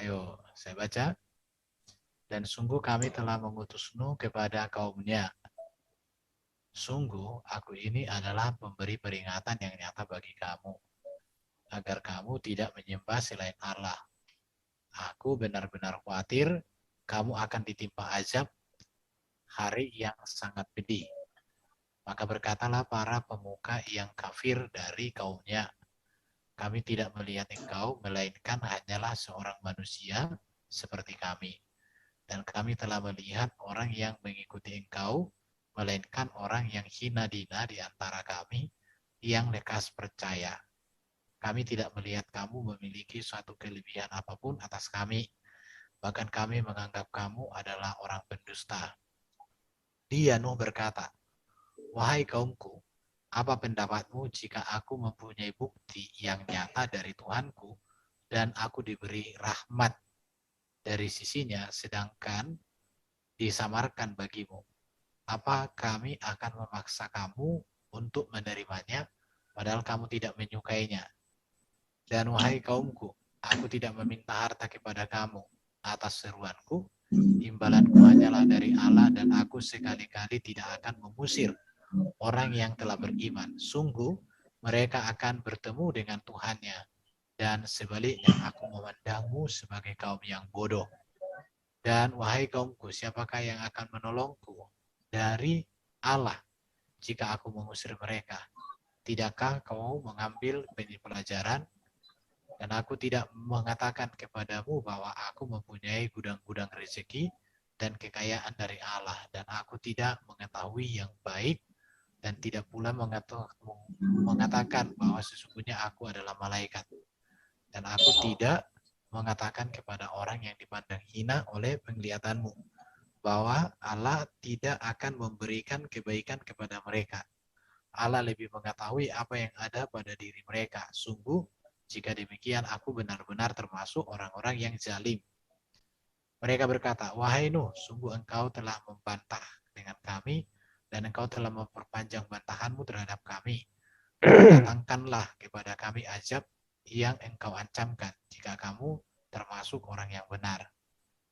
Ayo, saya baca. Dan sungguh kami telah mengutus Nuh kepada kaumnya. Sungguh aku ini adalah pemberi peringatan yang nyata bagi kamu, agar kamu tidak menyembah selain Allah. Aku benar-benar khawatir kamu akan ditimpa azab hari yang sangat pedih. Maka berkatalah para pemuka yang kafir dari kaumnya, kami tidak melihat engkau, melainkan hanyalah seorang manusia seperti kami. Dan kami telah melihat orang yang mengikuti engkau, melainkan orang yang hina dina di antara kami, yang lekas percaya. Kami tidak melihat kamu memiliki suatu kelebihan apapun atas kami. Bahkan kami menganggap kamu adalah orang pendusta. Dia Nuh berkata, wahai kaumku, apa pendapatmu jika aku mempunyai bukti yang nyata dari Tuhanku dan aku diberi rahmat dari sisinya sedangkan disamarkan bagimu? Apa kami akan memaksa kamu untuk menerimanya padahal kamu tidak menyukainya? Dan wahai kaumku, aku tidak meminta harta kepada kamu atas seruanku. Imbalanku hanyalah dari Allah dan aku sekali-kali tidak akan mengusir orang yang telah beriman. Sungguh mereka akan bertemu dengan Tuhannya. Dan sebaliknya aku memandangmu sebagai kaum yang bodoh. Dan wahai kaumku, siapakah yang akan menolongku dari Allah jika aku mengusir mereka? Tidakkah kau mengambil pelajaran? Dan aku tidak mengatakan kepadamu bahwa aku mempunyai gudang-gudang rezeki dan kekayaan dari Allah. Dan aku tidak mengetahui yang baik dan tidak pula mengatakan bahwa sesungguhnya aku adalah malaikat. Dan aku tidak mengatakan kepada orang yang dipandang hina oleh penglihatanmu bahwa Allah tidak akan memberikan kebaikan kepada mereka. Allah lebih mengetahui apa yang ada pada diri mereka. Sungguh, jika demikian aku benar-benar termasuk orang-orang yang zalim. Mereka berkata, wahai Nuh, sungguh engkau telah membantah dengan kami dan engkau telah memperpanjang bantahanmu terhadap kami. Datangkanlah kepada kami azab yang engkau ancamkan jika kamu termasuk orang yang benar.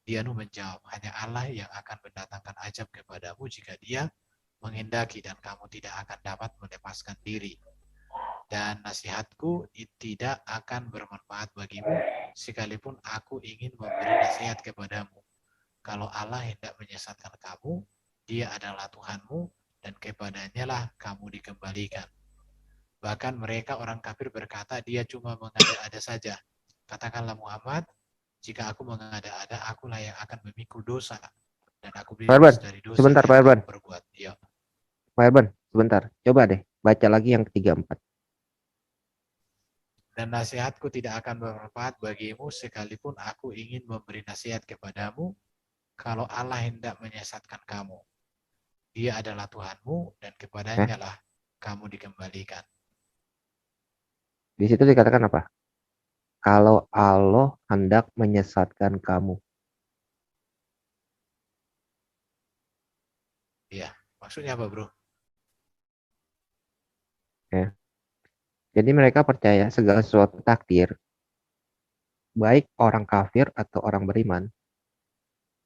Dia Nuh menjawab, hanya Allah yang akan mendatangkan azab kepadamu jika dia menghendaki dan kamu tidak akan dapat melepaskan diri. Dan nasihatku tidak akan bermanfaat bagimu sekalipun aku ingin memberi nasihat kepadamu. Kalau Allah hendak menyesatkan kamu, dia adalah Tuhanmu dan kepadanya lah kamu dikembalikan. Bahkan mereka orang kafir berkata, dia cuma mengada-ada saja. Katakanlah Muhammad, jika aku mengada-ada, akulah yang akan memikul dosa. Dan aku bebas dari dosa sebentar, yang kamu perbuat. Ya. Pak Herban, sebentar. Coba deh, baca lagi yang ketiga, 4. Dan nasihatku tidak akan bermanfaat bagimu sekalipun aku ingin memberi nasihat kepadamu kalau Allah hendak menyesatkan kamu. Dia adalah Tuhanmu dan kepadanya lah kamu dikembalikan. Di situ dikatakan apa? Kalau Allah hendak menyesatkan kamu. Iya, maksudnya apa bro? Ya. Jadi mereka percaya segala sesuatu takdir, baik orang kafir atau orang beriman,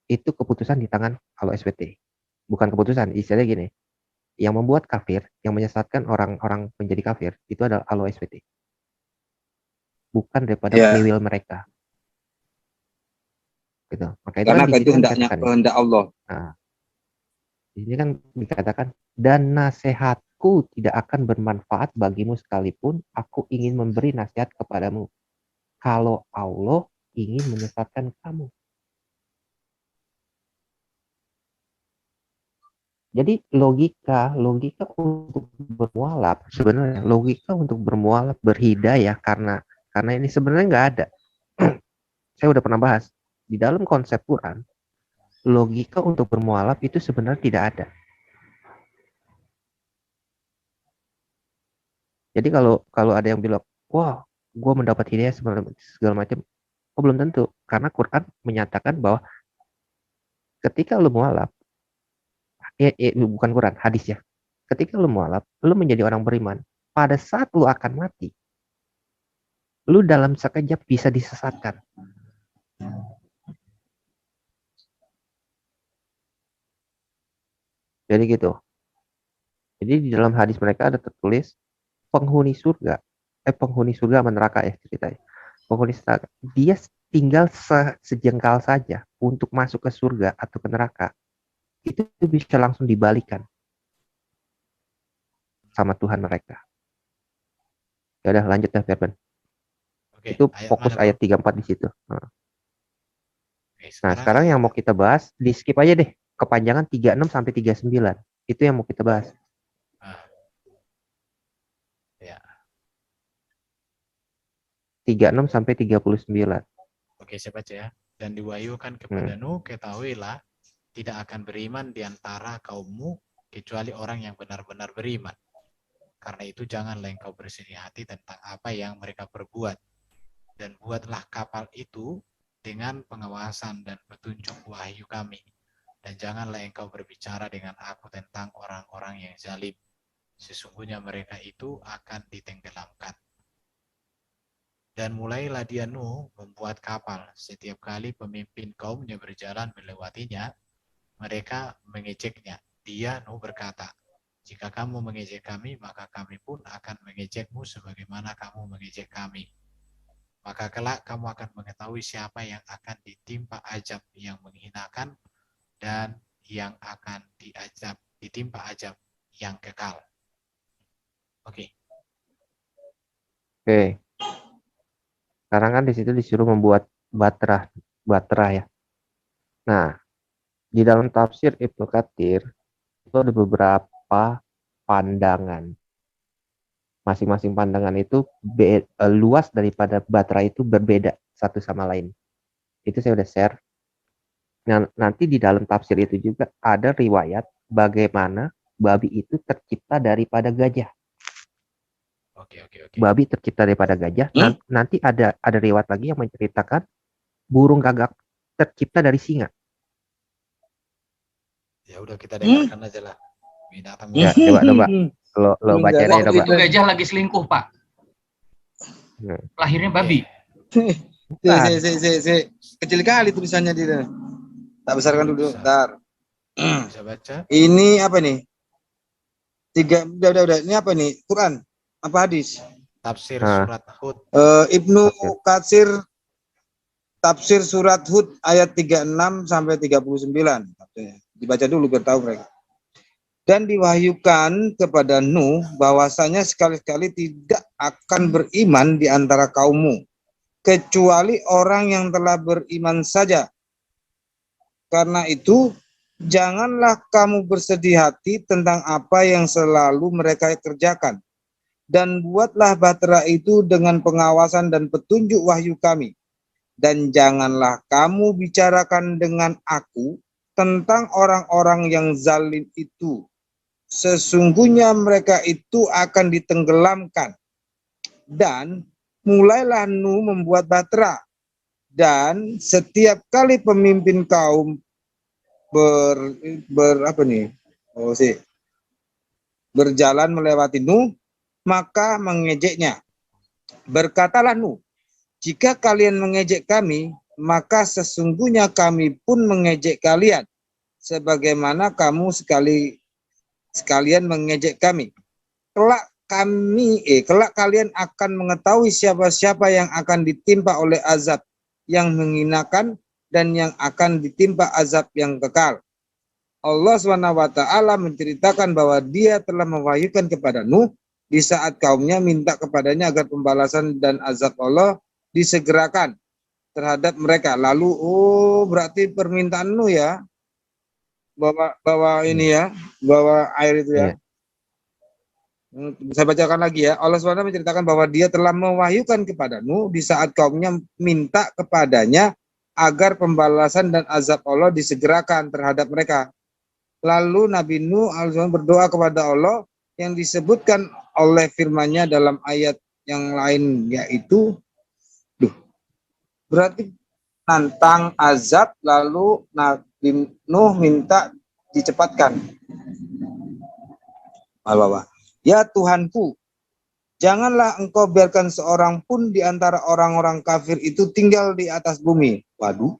itu keputusan di tangan Allah SWT. Bukan keputusan, istilahnya gini. Yang membuat kafir, yang menyesatkan orang-orang menjadi kafir, itu adalah Allah SWT. Bukan daripada free will mereka. Gitu. Maka itu Karena kan di itu sini kan hendaknya dikatakan, kehendak Allah. Nah, di sini kan dikatakan, dan nasihatku tidak akan bermanfaat bagimu sekalipun aku ingin memberi nasihat kepadamu. Kalau Allah ingin menyesatkan kamu. Jadi logika untuk bermualaf, sebenarnya logika untuk bermualaf berhidayah karena ini sebenarnya nggak ada. Saya udah pernah bahas di dalam konsep Quran, logika untuk bermualaf itu sebenarnya tidak ada. Jadi kalau ada yang bilang, wah, gue mendapat hidayah segala macam, oh belum tentu, karena Quran menyatakan bahwa ketika lu mualaf, bukan Quran, hadis ya. Ketika lu mualaf, lu menjadi orang beriman. Pada saat lu akan mati, lu dalam sekejap bisa disesatkan. Jadi gitu. Jadi di dalam hadis mereka ada tertulis penghuni surga, penghuni surga sama neraka ya ceritanya. Penghuni neraka, dia tinggal sejengkal saja untuk masuk ke surga atau ke neraka. Itu bisa langsung dibalikan sama Tuhan mereka. Ya udah lanjut ya Firman. Oke, Itu ayat fokus mana, Bro? ayat 34 di situ. Oke, Nah, sekarang yang ayat mau kita bahas, di skip aja deh. Kepanjangan 36 sampai 39. Itu yang mau kita bahas. ah, ya. 36 sampai 39. Oke, saya baca ya. Dan diwahyukan kepada Hmm. Nuh, ketahuilah, tidak akan beriman di antara kaummu, kecuali orang yang benar-benar beriman. Karena itu janganlah engkau bersedih hati tentang apa yang mereka perbuat. Dan buatlah kapal itu dengan pengawasan dan petunjuk wahyu kami. Dan janganlah engkau berbicara dengan aku tentang orang-orang yang zalim. Sesungguhnya mereka itu akan ditenggelamkan. Dan mulailah dia Nuh membuat kapal. Setiap kali pemimpin kaumnya berjalan melewatinya, mereka mengejeknya. Dia Nuh berkata, jika kamu mengejek kami, maka kami pun akan mengejekmu sebagaimana kamu mengejek kami. Maka kelak kamu akan mengetahui siapa yang akan ditimpa azab yang menghinakan dan yang akan ditimpa azab yang kekal. Oke. Oke. Sekarang kan di situ disuruh membuat batra ya. Nah, di dalam tafsir Ibnu Katsir itu ada beberapa pandangan. Masing-masing pandangan itu luas daripada batra itu berbeda satu sama lain. Itu saya udah share. Nah, nanti di dalam tafsir itu juga ada riwayat bagaimana babi itu tercipta daripada gajah. Oke. Babi tercipta daripada gajah. Nanti ada riwayat lagi yang menceritakan burung gagak tercipta dari singa. Ya udah kita dengarkan aja lah. Binatang. Ya, coba. Lo baca deh, Waktu coba. itu gajah lagi selingkuh, Pak. Lahirnya babi. Kecil kali tulisannya di sana. Tak besarkan dulu. Bentar. Bisa baca? Ini apa nih? Udah. Ini apa nih? Quran? Apa hadis? Tafsir surat Hud. Ibnu Katsir tafsir surat Hud ayat 36 sampai 39. Dibaca dulu biar tahu mereka. Dan diwahyukan kepada Nuh bahwasanya sekali-kali tidak akan beriman di antara kaummu kecuali orang yang telah beriman saja. Karena itu janganlah kamu bersedih hati tentang apa yang selalu mereka kerjakan. Dan buatlah batra itu dengan pengawasan dan petunjuk wahyu kami. Dan janganlah kamu bicarakan dengan aku tentang orang-orang yang zalim itu. Sesungguhnya mereka itu akan ditenggelamkan. Dan mulailah Nuh membuat batra. Dan setiap kali pemimpin kaum berjalan melewati Nuh, maka mengejeknya. Berkatalah Nuh, jika kalian mengejek kami, maka sesungguhnya kami pun mengejek kalian, sebagaimana kamu sekalian mengejek kami. Kelak kalian akan mengetahui siapa-siapa yang akan ditimpa oleh azab yang menghinakan dan yang akan ditimpa azab yang kekal. Allah SWT menceritakan bahwa dia telah mewahyukan kepada Nuh di saat kaumnya minta kepadanya agar pembalasan dan azab Allah disegerakan terhadap mereka. Lalu, berarti permintaan Nuh ya, bawa ini ya, bawa air itu ya. Saya bacakan lagi ya. Allah SWT menceritakan bahwa dia telah mewahyukan kepada Nuh di saat kaumnya minta kepadanya agar pembalasan dan azab Allah disegerakan terhadap mereka. Lalu Nabi Nuh berdoa kepada Allah yang disebutkan oleh firman-Nya dalam ayat yang lain, yaitu berarti nantang azab, lalu Nabi Nuh minta dicepatkan. Ya Tuhanku, janganlah engkau biarkan seorang pun di antara orang-orang kafir itu tinggal di atas bumi. Waduh.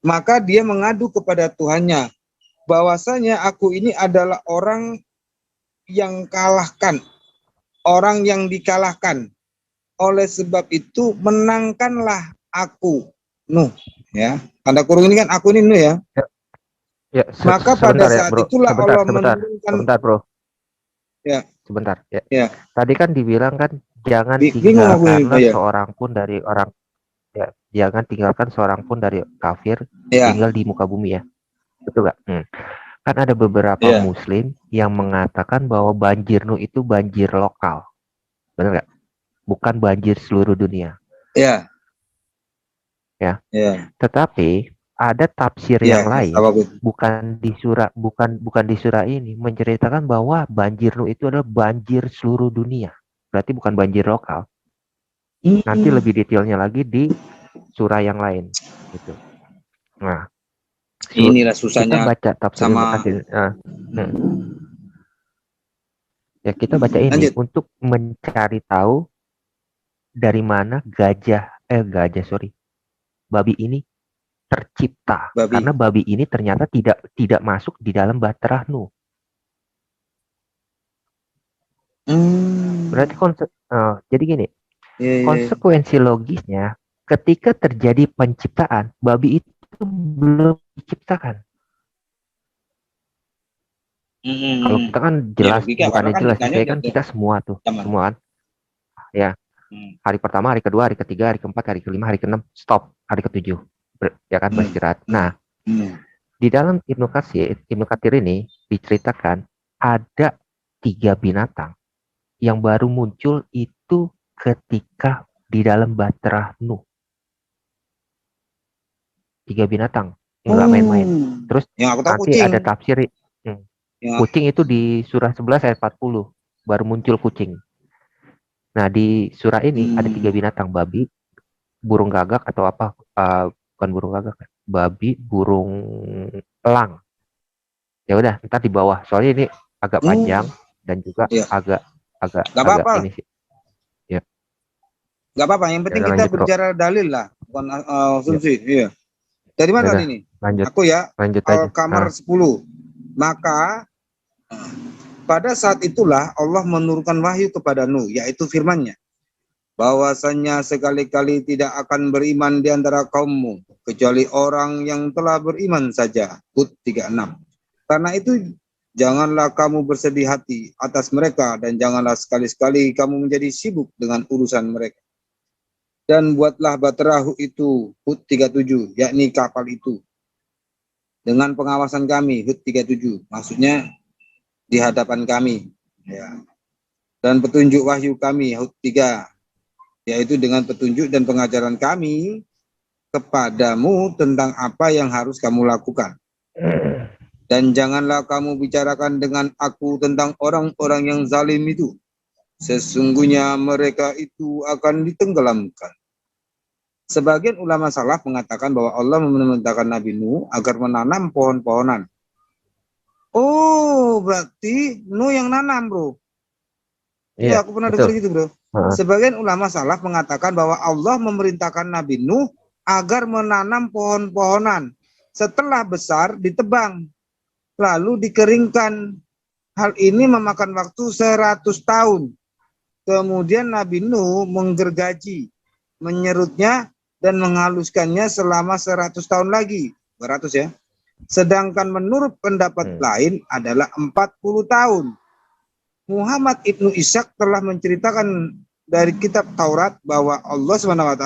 Maka dia mengadu kepada Tuhannya bahwasanya aku ini adalah orang yang kalahkan, orang yang dikalahkan. Oleh sebab itu menangkanlah aku Nuh, ya. Tanda kurung ini kan aku ini Nuh ya. Ya, Maka pada sebentar ya, saat bro. itulah Sebentar, Allah sebentar, menurunkan. sebentar, bro. Ya. Sebentar, ya. Ya. Tadi kan dibilang kan jangan Bingung aku ini, tinggalkanlah Pak, ya. seorang pun dari orang, ya, jangan tinggalkan seorang pun dari kafir Ya. tinggal di muka bumi ya. Betul nggak? Kan ada beberapa Ya. muslim yang mengatakan bahwa banjir Nuh itu banjir lokal. Benar nggak? Bukan banjir seluruh dunia. Ya. Ya. Ya. Tetapi ada tafsir Ya, yang lain, bukan di surah ini, menceritakan bahwa banjir Nuh itu adalah banjir seluruh dunia. Berarti bukan banjir lokal. Nanti lebih detailnya lagi di surah yang lain gitu. Nah, inilah susahnya kita baca tafsir Ibnu sama Katsir. Ya, kita baca ini lanjut. untuk mencari tahu dari mana babi ini tercipta. Karena babi ini ternyata tidak masuk di dalam Batrah Nuh. Berarti jadi gini, konsekuensi logisnya ketika terjadi penciptaan, babi itu belum diciptakan. Kalau kita kan jelas, bukannya jelas, saya kan kita semua tuh, semua kan. Ya, hari pertama, hari kedua, hari ketiga, hari keempat, hari kelima, hari keenam, stop, hari ketujuh, ya kan, beristirahat. Nah, di dalam Ibnu Katsir ini diceritakan ada 3 binatang yang baru muncul itu ketika di dalam Batrah Nuh. 3 binatang, nggak main-main. Terus nanti ada tafsir kucing itu di surah 11 ayat 40 baru muncul kucing. Nah, di surah ini ada 3 binatang, babi, burung gagak atau apa, bukan burung gagak, babi, burung elang. Ya udah, ntar di bawah. Soalnya ini agak panjang dan juga agak ini sih. Ya. Gak apa-apa, yang penting kita bicara dalil lah, bukan asumsi. Iya. Dari mana tadi ini? Lanjut. Aku ya. Lanjut Al-Qamar 10. Maka pada saat itulah Allah menurunkan wahyu kepada Nuh, yaitu firman-Nya, bahwasanya sekali-kali tidak akan beriman di antara kaummu kecuali orang yang telah beriman saja. Hud 36. Karena itu janganlah kamu bersedih hati atas mereka dan janganlah sekali-sekali kamu menjadi sibuk dengan urusan mereka. Dan buatlah Batrahu itu, Hud 37, yakni kapal itu, dengan pengawasan kami, Hud 37, maksudnya di hadapan kami, ya. Dan petunjuk wahyu kami, Hud 3, yaitu dengan petunjuk dan pengajaran kami kepadamu tentang apa yang harus kamu lakukan. Dan janganlah kamu bicarakan dengan aku tentang orang-orang yang zalim itu. Sesungguhnya mereka itu akan ditenggelamkan. Sebagian ulama salaf mengatakan bahwa Allah memerintahkan Nabi Nuh agar menanam pohon-pohonan. Oh, berarti Nuh yang nanam, bro. Iya, aku pernah dengar gitu, bro. Sebagian ulama salaf mengatakan bahwa Allah memerintahkan Nabi Nuh agar menanam pohon-pohonan. Setelah besar, ditebang, lalu dikeringkan. Hal ini memakan waktu 100 tahun. Kemudian Nabi Nuh menggergaji, menyerutnya, dan menghaluskannya selama 100 tahun lagi. 200 ya. Sedangkan menurut pendapat lain adalah 40 tahun. Muhammad Ibnu Ishaq telah menceritakan dari kitab Taurat bahwa Allah SWT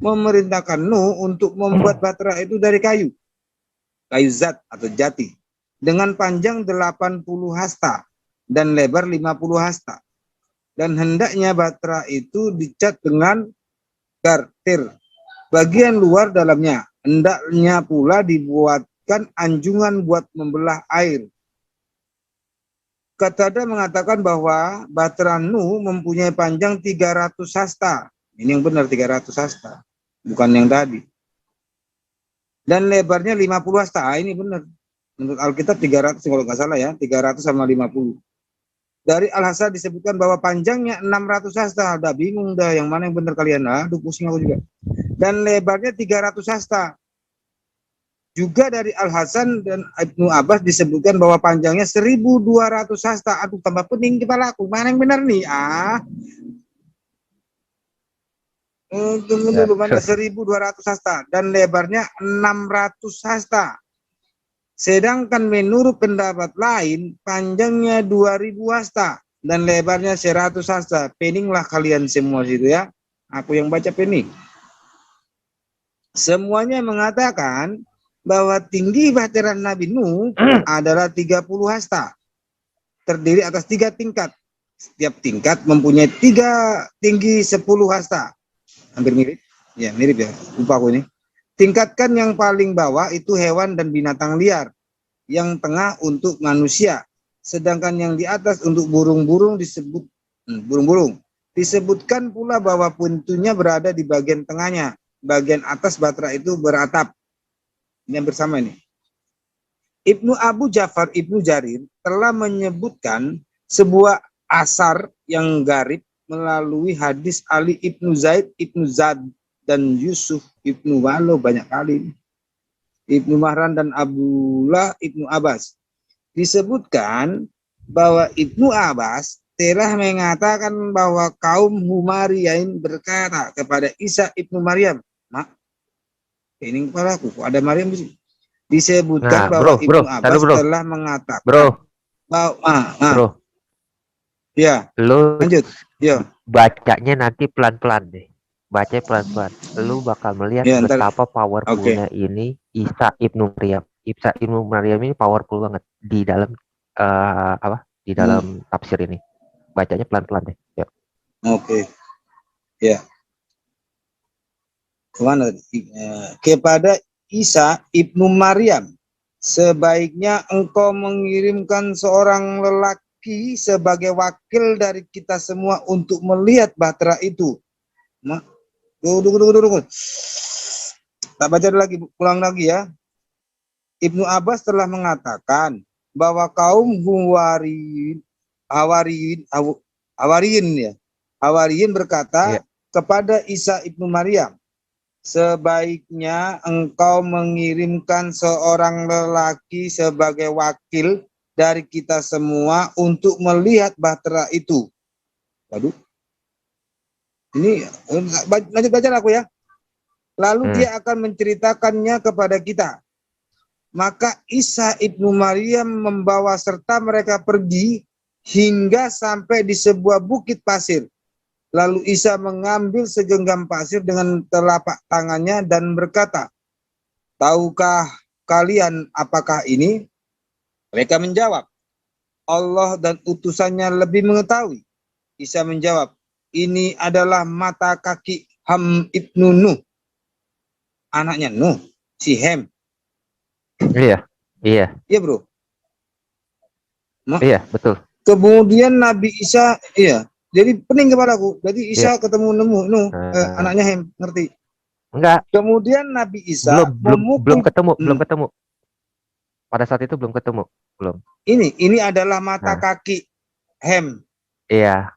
memerintahkan Nuh untuk membuat batra itu dari kayu zat atau jati, dengan panjang 80 hasta dan lebar 50 hasta. Dan hendaknya batra itu dicat dengan gartir bagian luar dalamnya. Hendaknya pula dibuatkan anjungan buat membelah air. Qatada mengatakan bahwa batra Nuh mempunyai panjang 300 hasta. Ini yang benar, 300 hasta, bukan yang tadi. Dan lebarnya 50 hasta. Ini benar. Menurut Alkitab 300, kalau nggak salah ya, 300 sama 50. Dari Al-Hasan disebutkan bahwa panjangnya 600 hasta. Udah bingung dah yang mana yang benar kalian. Aduh, pusing aku juga. Dan lebarnya 300 hasta. Juga dari Al Hasan dan Ibnu Abbas disebutkan bahwa panjangnya 1.200 hasta. Aduh, tambah pening kepalaku. Mana yang benar nih? Tunggu dulu, mana 1.200 hasta dan lebarnya 600 hasta. Sedangkan menurut pendapat lain panjangnya 2.000 hasta dan lebarnya 100 hasta. Peninglah kalian semua situ ya. Aku yang baca pening. Semuanya mengatakan bahwa tinggi bahtera Nabi Nuh adalah 30 hasta. Terdiri atas 3 tingkat. Setiap tingkat mempunyai 3 tinggi 10 hasta. Hampir mirip. Ya, mirip ya. Lupa aku ini. Tingkatkan yang paling bawah itu hewan dan binatang liar. Yang tengah untuk manusia. Sedangkan yang di atas untuk burung-burung disebut burung-burung. Disebutkan pula bahwa pintunya berada di bagian tengahnya. Bagian atas bahtera itu beratap. Ini yang bersama ini. Ibnu Abu Ja'far Ibnu Jarir telah menyebutkan sebuah asar yang garib melalui hadis Ali Ibnu Zaid Ibnu Zad dan Yusuf Ibnu Walo banyak kali. Ibnu Mahran dan Abdullah Ibnu Abbas. Disebutkan bahwa Ibnu Abbas telah mengatakan bahwa kaum Humariyain berkata kepada Isa Ibnu Maryam, "Mak, ini kepalaku, kok ada Maryam di sini?" Disebutkan bahwa Ibnu Abbas telah mengatakan bahwa ya, lu lanjut. Ya. Bacanya nanti pelan-pelan deh. Bacanya pelan-pelan. Lu bakal melihat Ya, betapa powerfulnya ini Isa Ibnu Maryam. Isa Ibnu Maryam ini powerful banget di dalam di dalam tafsir ini. Bacanya pelan-pelan deh. Ya. Oke. Ya. Kemana? Kepada Isa Ibnu Maryam, sebaiknya engkau mengirimkan seorang lelaki sebagai wakil dari kita semua untuk melihat bahtera itu. Tunggu. Tak baca lagi, ulang lagi ya. Ibnu Abbas telah mengatakan bahwa kaum Hawariyin berkata kepada Isa Ibnu Maryam, sebaiknya engkau mengirimkan seorang lelaki sebagai wakil dari kita semua untuk melihat bahtera itu. Waduh. Ini lanjut baca aku ya. Lalu dia akan menceritakannya kepada kita. Maka Isa Ibnu Maryam membawa serta mereka pergi hingga sampai di sebuah bukit pasir. Lalu Isa mengambil segenggam pasir dengan telapak tangannya dan berkata, "Tahukah kalian apakah ini?" Mereka menjawab, "Allah dan utusannya lebih mengetahui." Isa menjawab, "Ini adalah mata kaki Ham Ibnu Nuh." Anaknya Nuh, si Ham. Iya. Iya, Bro. Iya, betul. Kemudian Nabi Isa, jadi pening kepalaku. Jadi Isa ketemu Nuh, anaknya Ham, ngerti? Enggak. Kemudian Nabi Isa belum ketemu. Pada saat itu belum ketemu, belum. Ini adalah mata kaki Ham. Iya.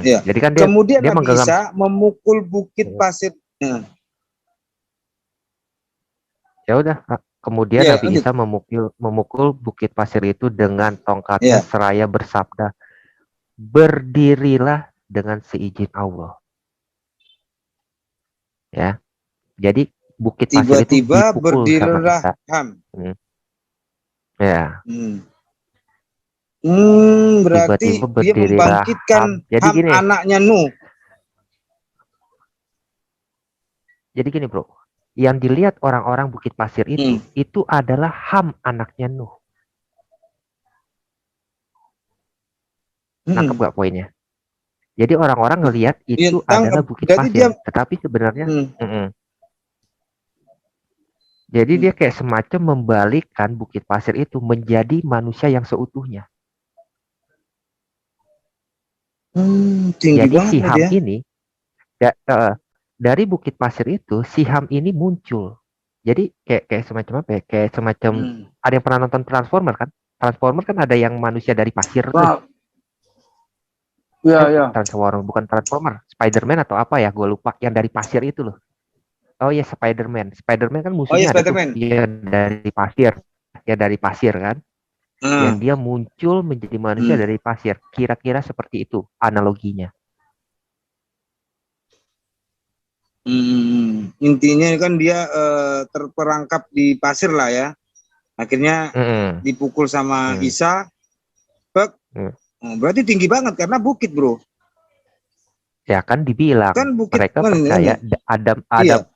Iya. Jadi kan kemudian Nabi Isa memukul bukit pasir. Ya udah. Kemudian Nabi Isa memukul bukit pasir itu dengan tongkatnya seraya bersabda, "Berdirilah dengan seizin Allah." Ya. Jadi bukit pasir itu dipukul sama Isa. Ya. Berarti dia membangkitkan Jadi Ham, gini, anaknya Nuh. Jadi gini, Bro. Yang dilihat orang-orang bukit pasir itu adalah Ham, anaknya Nuh. Nangkep gak poinnya? Jadi orang-orang ngelihat itu adalah bukit pasir, tetapi sebenarnya jadi dia kayak semacam membalikkan bukit pasir itu menjadi manusia yang seutuhnya. Jadi si Ham ini dari bukit pasir itu si Ham ini muncul. Jadi kayak semacam apa ya? Kayak semacam ada yang pernah nonton Transformer kan? Transformer kan ada yang manusia dari pasir tuh. Iya. Transformer bukan Transformer, Spider-Man atau apa ya? Gue lupa. Yang dari pasir itu loh. Oh ya, Spider-Man. Spider-Man kan Oh ya, musuhnya ada tuh. Spider-Man. Dia dari pasir. Ya dari pasir kan. Yang dia muncul menjadi manusia dari pasir. Kira-kira seperti itu analoginya. Intinya kan dia terperangkap di pasir lah ya. Akhirnya dipukul sama Isa. Oh, berarti tinggi banget karena bukit, bro. Ya kan dibilang Kan bukit mereka percaya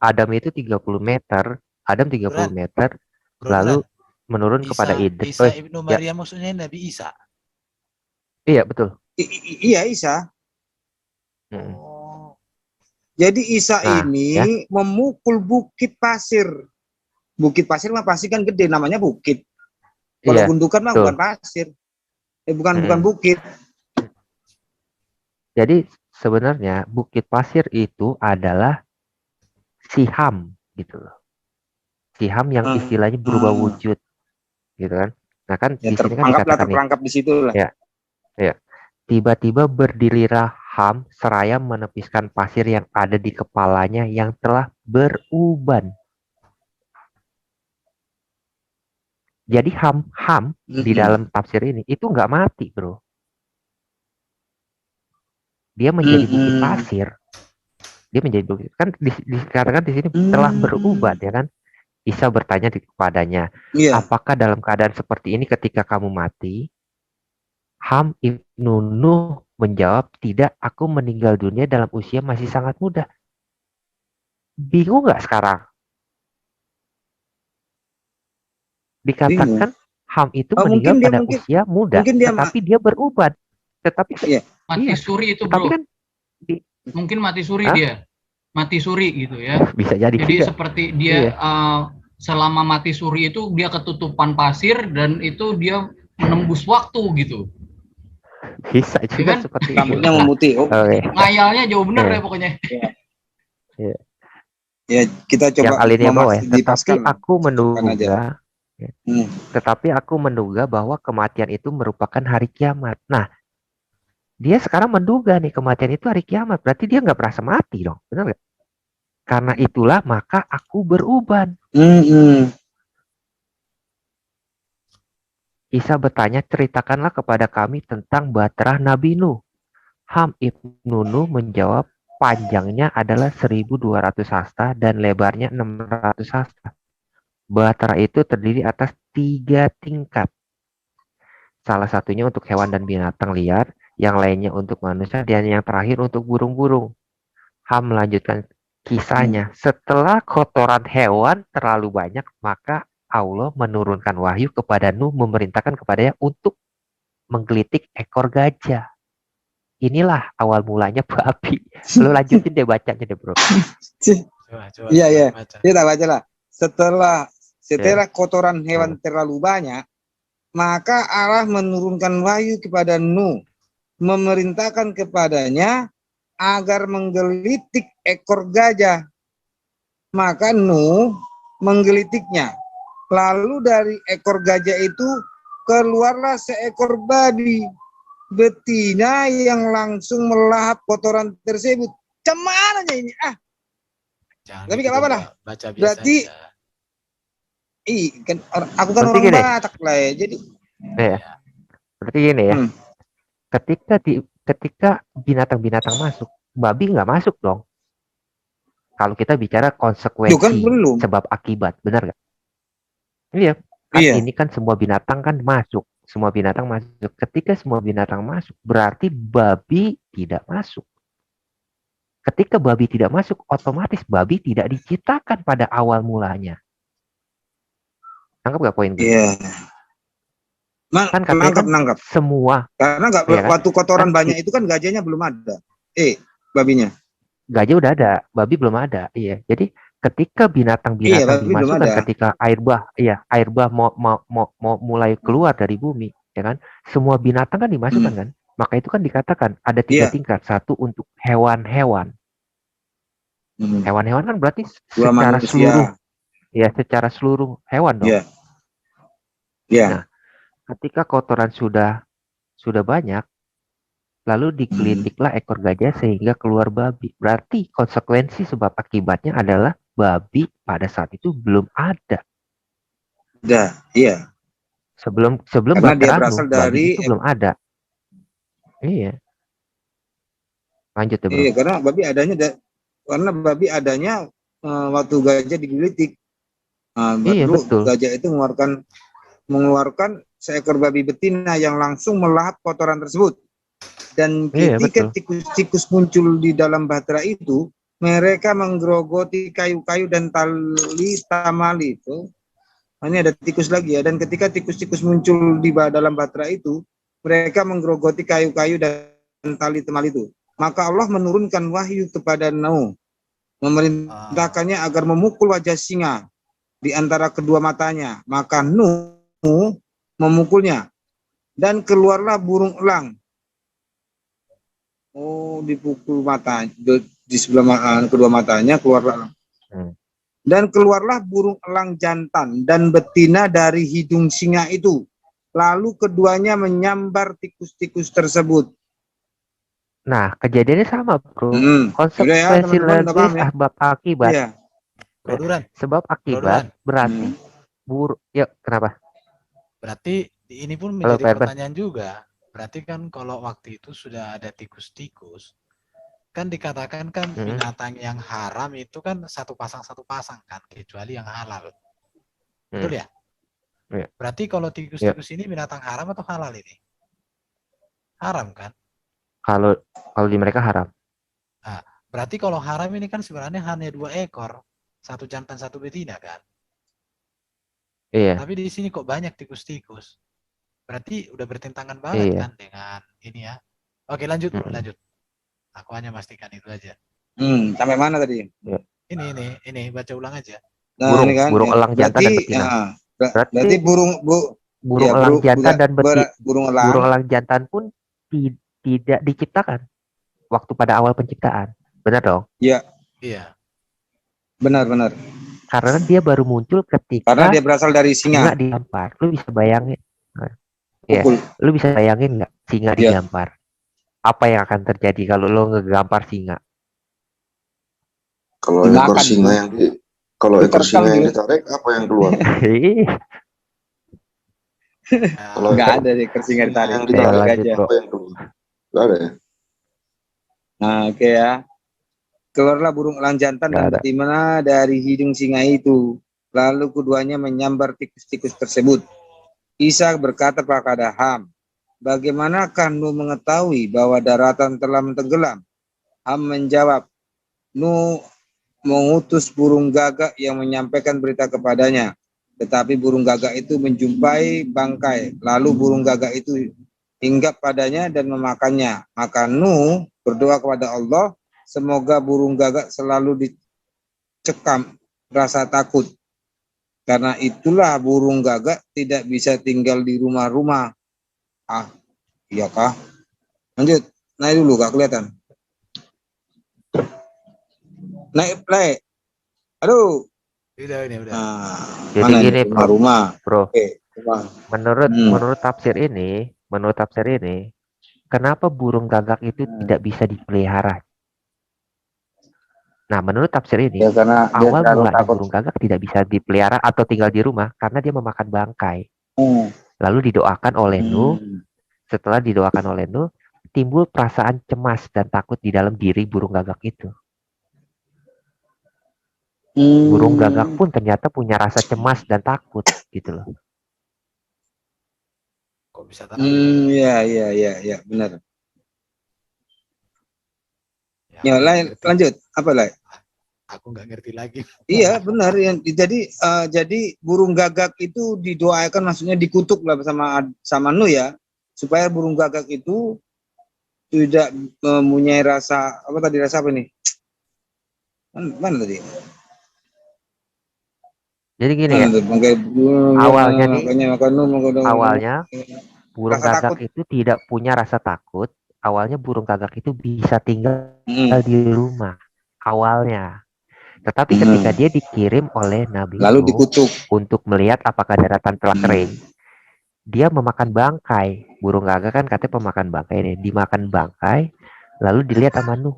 Adam itu 30 meter, Adam 30 meter, lalu menurun kepada Idris. Isa ibnu Maryam maksudnya Nabi Isa. Iya betul. Iya Isa. Jadi Isa ini memukul bukit pasir. Bukit pasir mah pasti kan gede, namanya bukit. Kalau gundukan mah bukan pasir. Bukan bukit. Jadi sebenarnya bukit pasir itu adalah Siham gitu loh. Siham yang istilahnya berubah wujud gitu kan. Nah kan ya, di sini kan dikatakan terperangkap di situ lah. Ya. Tiba-tiba berdirilah Ham seraya menepiskan pasir yang ada di kepalanya yang telah beruban. Jadi Ham di dalam tafsir ini itu nggak mati, bro. Dia menjadi bukit pasir. Dia menjadi bukit. Kan dikatakan di sini telah beruban, ya kan? Isa bertanya kepadanya, apakah dalam keadaan seperti ini ketika kamu mati? Ham ibnu Nuh menjawab, tidak, aku meninggal dunia dalam usia masih sangat muda. Bingung nggak sekarang? Dikatakan Ham itu meninggal pada usia muda, tetapi dia beruban. Tetapi mati suri itu, bro. Kan, mungkin mati suri dia. Mati suri gitu ya. Bisa jadi. Jadi seperti dia selama mati suri itu dia ketutupan pasir dan itu dia menembus waktu gitu. Bisa juga kan? Seperti rambutnya memutih. Ngayalnya jauh bener ya pokoknya. Ya, kita coba tetapi aku menduga tetapi aku menduga bahwa kematian itu merupakan hari kiamat. Nah, dia sekarang menduga nih kematian itu hari kiamat. Berarti dia nggak merasa mati dong, benar nggak? Karena itulah maka aku beruban. Isa bertanya, ceritakanlah kepada kami tentang bahtera Nabi Nuh. Ham ibnu Nuh menjawab, panjangnya adalah 1.200 hasta dan lebarnya 600 hasta. Bahtera itu terdiri atas 3 tingkat. Salah satunya untuk hewan dan binatang liar, yang lainnya untuk manusia, dan yang terakhir untuk burung-burung. Ham melanjutkan kisahnya. Setelah kotoran hewan terlalu banyak, maka Allah menurunkan wahyu kepada Nuh, memerintahkan kepadanya untuk menggelitik ekor gajah. Inilah awal mulanya babi. Lu lanjutin deh bacanya deh, bro. Iya. Kita baca lah. Setelah kotoran hewan terlalu banyak, maka Allah menurunkan wahyu kepada Nuh, memerintahkan kepadanya agar menggelitik ekor gajah. Maka Nuh menggelitiknya. Lalu dari ekor gajah itu keluarlah seekor babi betina yang langsung melahap kotoran tersebut. Cemananya ini? Tapi gak apa-apa lah. Berarti kan aku kan orang Batak lah ya. Jadi berarti gini ya. Ketika binatang-binatang masuk, babi nggak masuk dong. Kalau kita bicara konsekuensi sebab akibat, benar nggak? Iya. Ini kan semua binatang kan masuk. Semua binatang masuk. Ketika semua binatang masuk, berarti babi tidak masuk. Ketika babi tidak masuk, otomatis babi tidak diciptakan pada awal mulanya. Nangkep nggak poin gue? Iya. Kan nangkep. Semua. Karena nggak waktu kotoran banyak itu kan gajahnya belum ada. Babinya. Gajah udah ada, babi belum ada. Iya. Jadi ketika binatang-binatang dimasukkan, ketika air bah mau mulai keluar dari bumi, ya kan? Semua binatang kan dimasukkan kan? Maka itu kan dikatakan ada 3 tingkat. Satu untuk hewan-hewan. Hewan-hewan kan berarti secara seluruh, secara seluruh hewan dong. Nah, ketika kotoran sudah banyak, lalu digelitiklah ekor gajah sehingga keluar babi. Berarti konsekuensi sebab akibatnya adalah babi pada saat itu belum ada. Dah, iya. Sebelum Karena dia Bahtera berasal Nuh, babi dari itu belum ada. Iya. Lanjut ya, Bro. iya, karena babi adanya waktu gajah digelitik. Iya, Baru betul. gajah itu mengeluarkan seekor babi betina yang langsung melahap kotoran tersebut. Dan Iya, ketika betul. tikus-tikus muncul di dalam bahtera itu, mereka menggerogoti kayu-kayu dan tali tamali itu. Ini ada tikus lagi ya. Dan ketika tikus-tikus muncul di dalam bahtera itu, mereka menggerogoti kayu-kayu dan tali tamali itu. Maka Allah menurunkan wahyu kepada Nuh, memerintahkannya agar memukul wajah singa di antara kedua matanya. Maka Nuh memukulnya dan keluarlah burung elang. Oh, dipukul mata di sebelah kedua matanya keluarlah elang. Dan keluarlah burung elang jantan dan betina dari hidung singa itu. Lalu keduanya menyambar tikus-tikus tersebut. Nah, kejadiannya sama, Bro. Udah ya, Konsekuensi teman-teman, udah paham logis ya? sebab akibat. Iya. Sebab akibat berarti ya kenapa? Berarti ini pun Halo, menjadi Ferber. pertanyaan juga. Berarti kan kalau waktu itu sudah ada tikus-tikus, kan dikatakan kan binatang yang haram itu kan satu pasang kan, kecuali yang halal. Betul ya? Iya. Berarti kalau tikus-tikus ini binatang haram atau halal ini? Haram kan? Kalau di mereka haram. Nah, berarti kalau haram ini kan sebenarnya hanya 2 ekor, satu jantan satu betina kan? Iya. Tapi di sini kok banyak tikus-tikus. Berarti udah bertentangan banget kan dengan ini ya. Oke, lanjut. Aku hanya pastikan itu aja. Sampai mana tadi? Ini baca ulang aja. Nah, burung elang jantan dan betina. Berarti burung elang jantan dan betina. Burung elang jantan pun tidak diciptakan waktu pada awal penciptaan. Benar dong? Iya. Benar. Karena dia baru muncul ketika karena dia berasal dari singa digampar. Lu bisa bayangin? Lu bisa bayangin nggak singa digampar? Apa yang akan terjadi kalau lo ngegampar singa? Kalau ekor singa yang ditarik, apa yang keluar? Kalau nggak ada deh ekor singa ditarik. Yang ditarik aja. Apa yang keluar? Nggak ada ya? Nah, oke ya. Keluarlah burung elang jantan dan betina dari hidung singa itu. Lalu keduanya menyambar tikus-tikus tersebut. Isa berkata kepada Ham, bagaimanakah Nuh mengetahui bahwa daratan telah tenggelam? Ham menjawab, Nuh mengutus burung gagak yang menyampaikan berita kepadanya. Tetapi burung gagak itu menjumpai bangkai. Lalu burung gagak itu hinggap padanya dan memakannya. Maka Nuh berdoa kepada Allah, semoga burung gagak selalu dicekam rasa takut. Karena itulah burung gagak tidak bisa tinggal di rumah-rumah. Iya kah? Lanjut, naik dulu, gak kelihatan. Naik play. Aduh. Udah. Jadi gini, rumah. Bro. Menurut tafsir ini, kenapa burung gagak itu tidak bisa dipelihara? Nah, menurut tafsir ini, awal mulanya burung gagak tidak bisa dipelihara atau tinggal di rumah karena dia memakan bangkai. Lalu didoakan oleh Nuh. Setelah didoakan oleh Nuh, timbul perasaan cemas dan takut di dalam diri burung gagak itu. Burung gagak pun ternyata punya rasa cemas dan takut, gitu loh. Kok bisa tahu? Iya, benar. Ya, lanjut. Apa lah? Aku nggak ngerti lagi. Iya, benar. Jadi burung gagak itu didoakan, maksudnya dikutuk lah sama Nuh ya, supaya burung gagak itu tidak mempunyai rasa apa nih? Mana tadi? Jadi gini ya. Awalnya burung gagak itu tidak punya rasa takut. Awalnya burung gagak itu bisa tinggal di rumah awalnya. Tetapi ketika dia dikirim oleh Nabi lalu dikutuk untuk melihat apakah daratan telah kering, dia memakan bangkai. Burung gagak kan katanya pemakan bangkai nih, dimakan bangkai, lalu dilihat sama Nuh,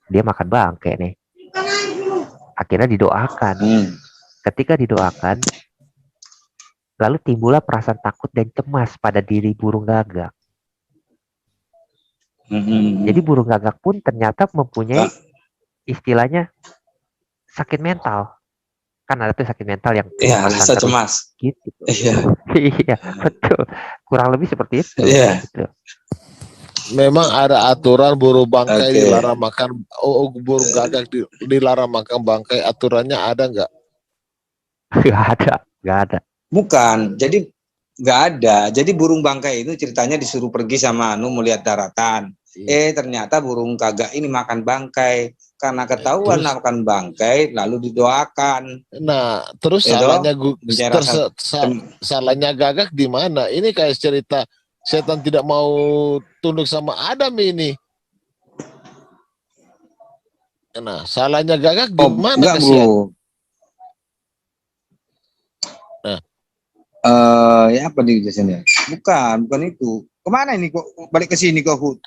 dia makan bangkai nih. Akhirnya didoakan. Ketika didoakan, lalu timbullah perasaan takut dan cemas pada diri burung gagak. Jadi burung gagak pun ternyata mempunyai istilahnya sakit mental. Kan ada tuh sakit mental yang Iya, rasa terus cemas. gitu. Iya. Iya, betul. Kurang lebih seperti itu. Iya. Gitu. Memang ada aturan burung bangkai Oke. dilarang makan, burung gagak dilarang makan bangkai. Aturannya ada nggak? Nggak ada. Bukan, jadi nggak ada. Jadi burung bangkai itu ceritanya disuruh pergi sama Anu melihat daratan. Ternyata burung gagak ini makan bangkai. Karena ketahuan Terus- makan bangkai, lalu didoakan. Nah, terus Itu, salahnya gagak di mana? Ini kayak cerita setan tidak mau tunduk sama Adam ini. Nah, salahnya gagak di mana, enggak, kasihan? Bro. Nah. Ya apa di sini? Bukan itu. Kemana ini kok balik ke sini kok, Hud?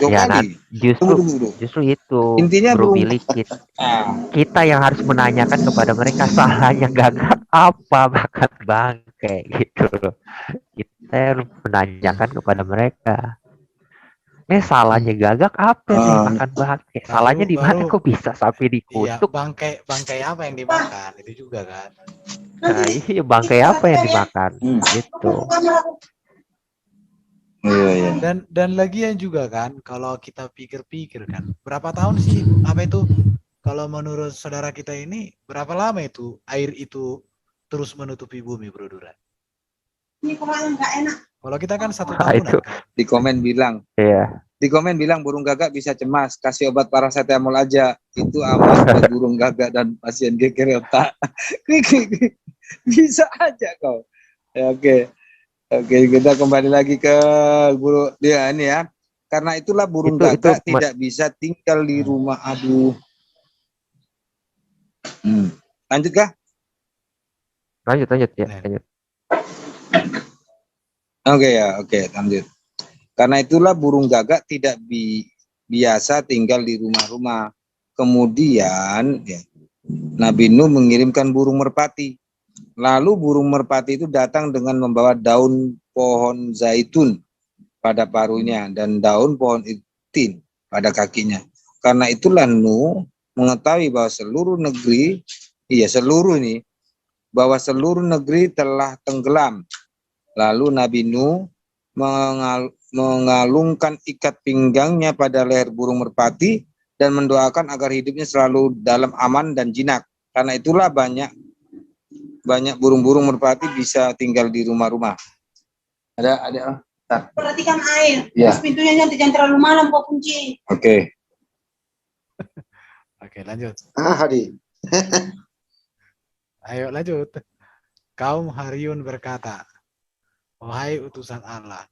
Ya, justru itu intinya Bro burung Billy, kita yang harus menanyakan kepada mereka salahnya gagak apa makan bangkai gitu loh. Kita harus menanyakan kepada mereka, salahnya gagak apa nih makan bangkai? Salahnya di mana kok bisa sampai dikutuk? Iya, bangkai apa yang dimakan itu juga kan? Nah, iya, bangkai apa yang dimakan? Gitu. Iya. Dan lagian juga kan, kalau kita pikir-pikir kan, berapa tahun sih apa itu? Kalau menurut saudara kita ini, berapa lama itu air itu terus menutupi bumi, Bro Duran? Ini kok nggak enak. Kalau kita kan 1 tahunan Itu. kan? Di komen bilang. Iya. Di komen bilang burung gagak bisa cemas, kasih obat paracetamol aja. Itu aman buat burung gagak dan pasien geger otak. Bisa aja kau. Ya, oke, kita kembali lagi ke burung dia ini ya. Karena itulah burung gagak tidak bisa tinggal di rumah. Aduh. Lanjut kah? Lanjut ya. Lanjut. Oke, lanjut. Karena itulah burung gagak tidak biasa tinggal di rumah-rumah. Kemudian ya, Nabi Nuh mengirimkan burung merpati. Lalu burung merpati itu datang dengan membawa daun pohon zaitun pada paruhnya dan daun pohon itin pada kakinya. Karena itulah Nuh mengetahui bahwa seluruh negeri telah tenggelam. Lalu Nabi Nuh mengalungkan ikat pinggangnya pada leher burung merpati dan mendoakan agar hidupnya selalu dalam aman dan jinak. Karena itulah banyak burung-burung merpati bisa tinggal di rumah-rumah. Ada. Perhatikan air. Ya. Terus pintunya jangan terlalu malam kok kunci. Oke, lanjut. Hadi. Ayo lanjut. Kaum Haryun berkata, wahai utusan Allah,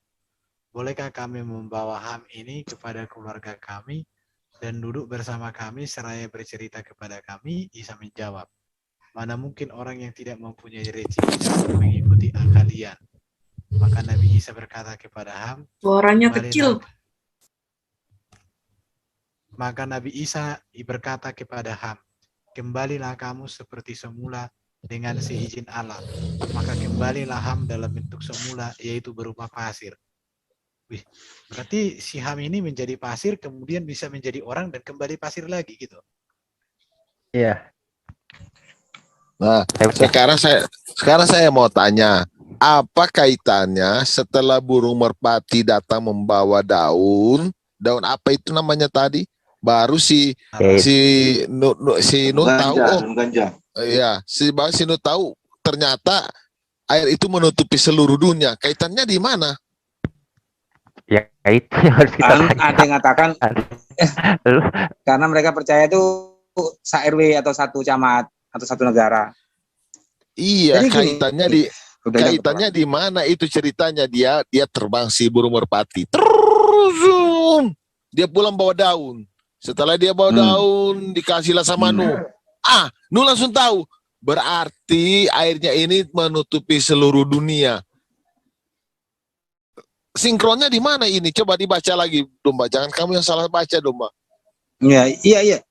bolehkah kami membawa Ham ini kepada keluarga kami dan duduk bersama kami seraya bercerita kepada kami? Isa menjawab, mana mungkin orang yang tidak mempunyai rezeki dapat mengikuti kalian. Maka Nabi Isa berkata kepada Ham, Suaranya kecil. Maka Nabi Isa berkata kepada Ham, kembalilah kamu seperti semula dengan seizin Allah. Maka kembalilah Ham dalam bentuk semula, yaitu berupa pasir. Wih, berarti si Ham ini menjadi pasir, kemudian bisa menjadi orang dan kembali pasir lagi gitu. Iya. Nah, sekarang saya mau tanya, apa kaitannya setelah burung merpati datang membawa daun apa itu namanya tadi? Baru si Nuh tahu, si Nuh tahu ternyata air itu menutupi seluruh dunia. Kaitannya di mana? Ya itu yang harus kita tanya. Ada yang mengatakan karena mereka percaya itu se-RW atau satu camat atau satu negara. Iya, jadi kaitannya di mana itu ceritanya? Dia terbang si burung merpati. Terus dia pulang bawa daun. Setelah dia bawa daun, dikasihlah sama Nuh. Nuh langsung tahu. Berarti airnya ini menutupi seluruh dunia. Sinkronnya di mana ini? Coba dibaca lagi, Domba. Jangan kamu yang salah baca, Domba. Iya.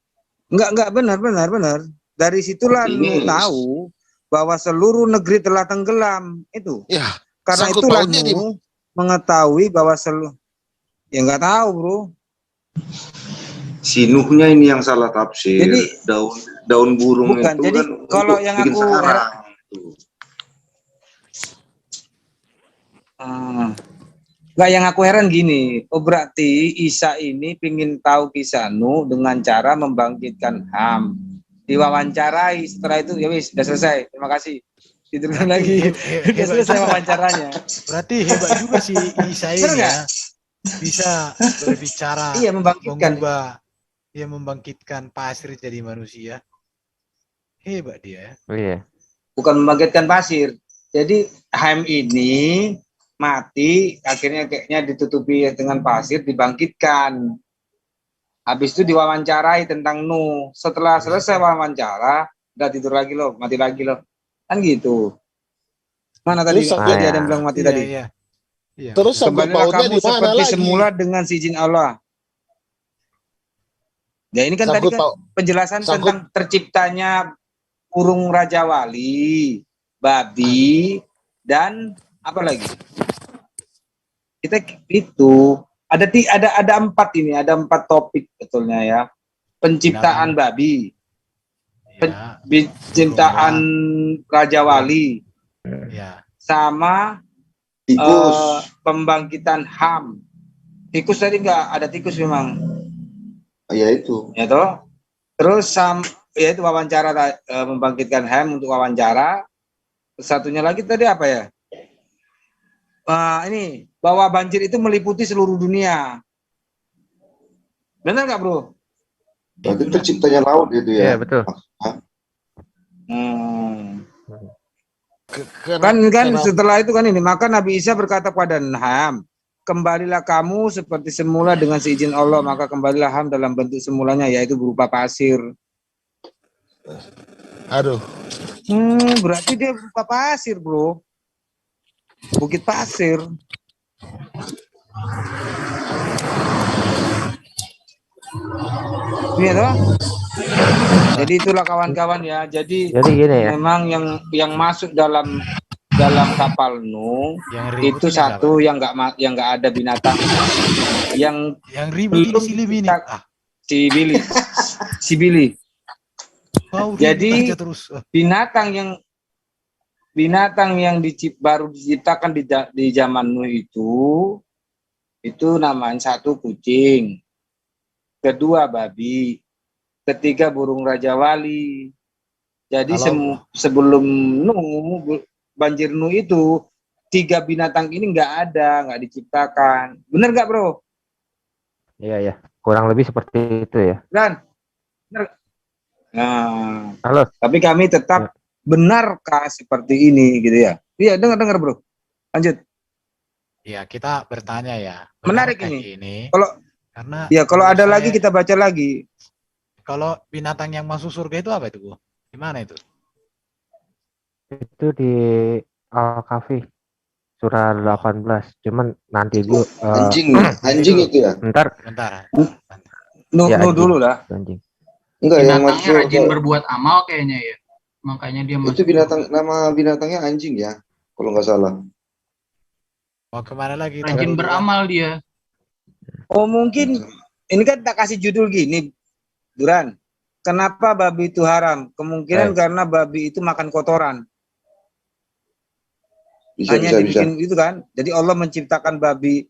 Enggak benar. Dari situlah Nuh tahu bahwa seluruh negeri telah tenggelam itu. Ya, Karena sangkut itulah pautnya di Nuh mengetahui bahwa seluruh ya nggak tahu bro. Si Nuhnya ini yang salah tafsir. Jadi daun burung bukan. itu Jadi kan kalau untuk yang bikin aku sarang. nggak, yang aku heran gini, oh berarti Isa ini pingin tahu kisah Nuh dengan cara membangkitkan Ham. Diwawancarai, setelah itu ya wis, sudah selesai. Terima kasih. Tidurkan lagi. Sudah selesai wawancaranya. Berarti hebat juga si Isa Bener ini nggak? ya. Bisa berbicara, Iya, membangkitkan. membangkitkan pasir jadi manusia. Hebat dia. Iya. Bukan membangkitkan pasir. Jadi Ham ini mati, akhirnya kayaknya ditutupi dengan pasir, dibangkitkan. Habis itu diwawancarai tentang Nuh. Setelah selesai wawancara, udah tidur lagi loh, mati lagi loh. Kan gitu. Mana tadi? Terus Tadi ada yang bilang mati tadi. Iya. Terus sangkut Kembalilah pautnya kamu di mana seperti lagi? semula dengan si izin Allah. Ya ini kan tadi Sangkut kan paut. penjelasan sangkut- tentang terciptanya burung Raja Wali, babi, dan apa lagi? Kita itu ada 4 ini, ada 4 topik betulnya ya. Penciptaan babi, Ya. penciptaan Raja Wali, Ya. sama Tikus. pembangkitan Ham. Tikus tadi enggak ada tikus memang. Ya itu. Ya toh. Terus ya itu wawancara membangkitkan Ham untuk wawancara. Satunya lagi tadi apa ya? Ini bahwa banjir itu meliputi seluruh dunia. Benar nggak bro? Berarti terciptanya laut itu ya. Iya, betul. Kan setelah itu kan ini, maka Nabi Isa berkata kepada Ham, kembalilah kamu seperti semula dengan seizin Allah, maka kembalilah Ham dalam bentuk semulanya, yaitu berupa pasir. Aduh. Berarti dia berupa pasir bro, bukit pasir. Iya toh? Jadi itulah kawan-kawan ya. Jadi gini ya. memang yang masuk dalam kapal Nuh itu ini satu siapa? yang nggak ada binatang. Yang ribut ini si Lim ini. Si Billy. Wow, jadi terus. binatang yang baru diciptakan di zaman Nuh itu namanya satu kucing, kedua babi, ketiga burung Raja Wali. Jadi sebelum Nuh, banjir Nuh itu 3 binatang ini nggak diciptakan. Bener nggak bro? Iya, kurang lebih seperti itu ya. Bener. Nah, halo. Tapi kami tetap benarkah seperti ini gitu ya? Iya, dengar bro. Lanjut. Ya, kita bertanya ya. Menarik ini. Kalau ada lagi kita baca lagi. Kalau binatang yang masuk surga itu apa itu, Bu? Di mana itu? Itu di Al-Kahfi surah 18. Cuman nanti dulu anjing itu ya. Bentar. Nuh dulu lah. Anjing. Enggak, yang binatangnya rajin berbuat amal kayaknya ya. Makanya dia itu nama binatangnya anjing ya, kalau nggak salah. Mau kemana lagi? Rajin beramal dia. Oh mungkin ini kan tak kasih judul gini, Duran. Kenapa babi itu haram? Kemungkinan karena babi itu makan kotoran. Bisa. Itu kan. Jadi Allah menciptakan babi